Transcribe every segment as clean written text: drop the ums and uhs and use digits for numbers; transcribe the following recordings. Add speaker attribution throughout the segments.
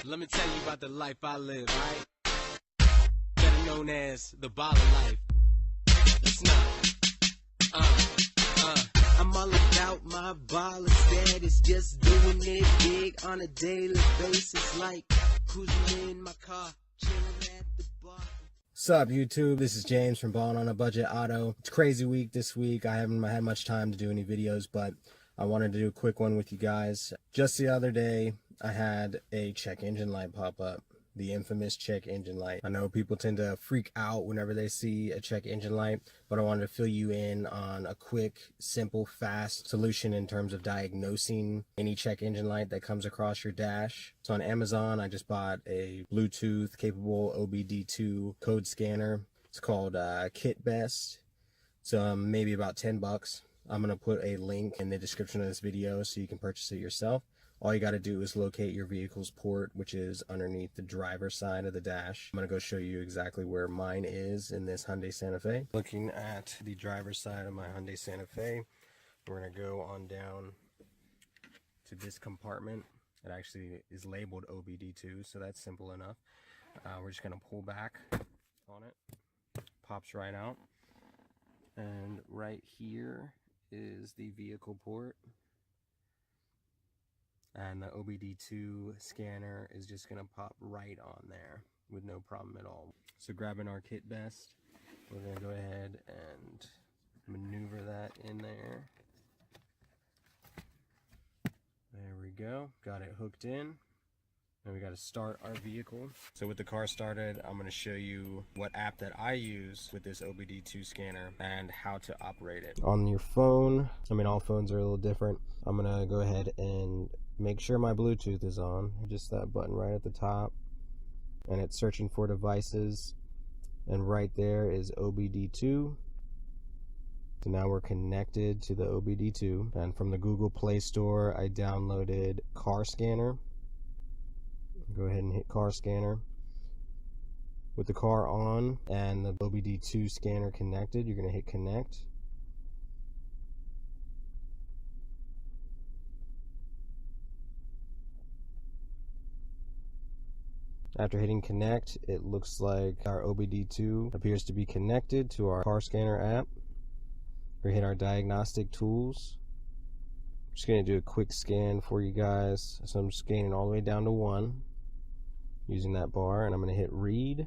Speaker 1: Let me tell you about the life I live, right? Better known as the baller life. It's not. I'm all about my baller status, just doing it big on a daily basis, like cruising in my car, chilling at the bar.
Speaker 2: What's up, YouTube? This is James from Ballin' on a Budget Auto. It's a crazy week this week. I haven't had much time to do any videos, but I wanted to do a quick one with you guys. Just the other day, I had a check engine light pop up. The infamous check engine light. I know people tend to freak out whenever they see a check engine light, but I wanted to fill you in on a quick, simple, fast solution in terms of diagnosing any check engine light that comes across your dash. So on Amazon, I just bought a Bluetooth capable OBD2 code scanner. It's called Kit Best. It's maybe about 10 bucks. I'm going to put a link in the description of this video so you can purchase it yourself. All you got to do is locate your vehicle's port, which is underneath the driver's side of the dash. I'm going to go show you exactly where mine is in this Hyundai Santa Fe. Looking at the driver's side of my Hyundai Santa Fe, we're going to go on down to this compartment. It actually is labeled OBD2, so that's simple enough. We're just going to pull back on it. Pops right out. And right here is the vehicle port. And the OBD2 scanner is just going to pop right on there with no problem at all. So grabbing our Kit Best, we're going to go ahead and maneuver that in there. There we go. Got it hooked in. Now we got to start our vehicle. So with the car started, I'm going to show you what app that I use with this OBD2 scanner and how to operate it. On your phone, I mean all phones are a little different. I'm going to go ahead and make sure my Bluetooth is on. Just that button right at the top. And it's searching for devices. And right there is OBD2. So now we're connected to the OBD2. And from the Google Play Store, I downloaded Car Scanner. Go ahead and hit Car Scanner. With the car on and the OBD2 scanner connected, you're going to hit Connect. After hitting Connect, it looks like our OBD2 appears to be connected to our Car Scanner app. We hit our diagnostic tools. I'm just going to do a quick scan for you guys. So I'm scanning all the way down to 1 using that bar, and I'm going to hit Read.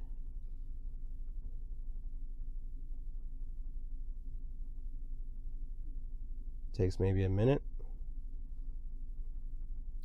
Speaker 2: Takes maybe a minute.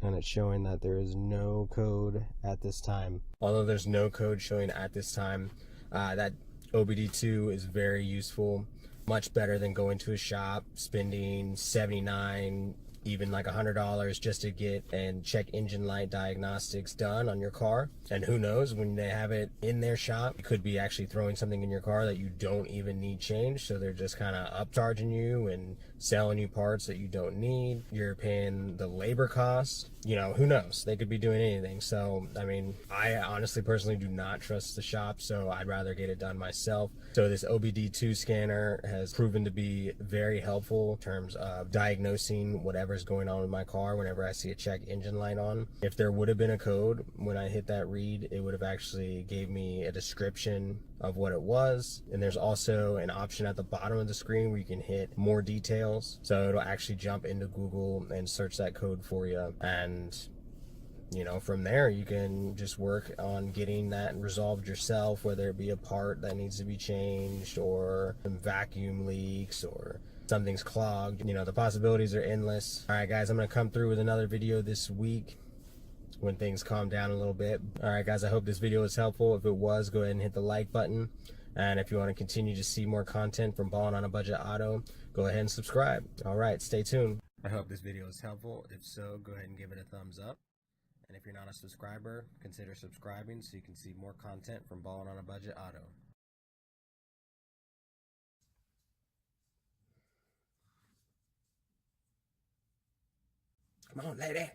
Speaker 2: And it's showing that there is no code at this time. Although there's no code showing at this time, that OBD2 is very useful. Much better than going to a shop, spending $79, even like $100 just to get and check engine light diagnostics done on your car. And who knows, when they have it in their shop, it could be actually throwing something in your car that you don't even need changed. So they're just kind of upcharging you and selling you parts that you don't need. You're paying the labor cost. You know, who knows? They could be doing anything. So, I mean, I honestly personally do not trust the shop, so I'd rather get it done myself. So this OBD2 scanner has proven to be very helpful in terms of diagnosing whatever's going on with my car whenever I see a check engine light on. If there would have been a code when I hit that read, it would have actually gave me a description of what it was. And there's also an option at the bottom of the screen where you can hit more details. So it'll actually jump into Google and search that code for you. And you know, from there you can just work on getting that resolved yourself, whether it be a part that needs to be changed or some vacuum leaks or something's clogged. You know, the possibilities are endless. All right, guys, I'm going to come through with another video this week when things calm down a little bit. All right, guys, I hope this video was helpful. If it was, go ahead and hit the like button. And if you want to continue to see more content from Ballin' on a Budget Auto, go ahead and subscribe. All right, stay tuned. I hope this video was helpful. If so, go ahead and give it a thumbs up. And if you're not a subscriber, consider subscribing so you can see more content from Ballin' on a Budget Auto. Come on, lady.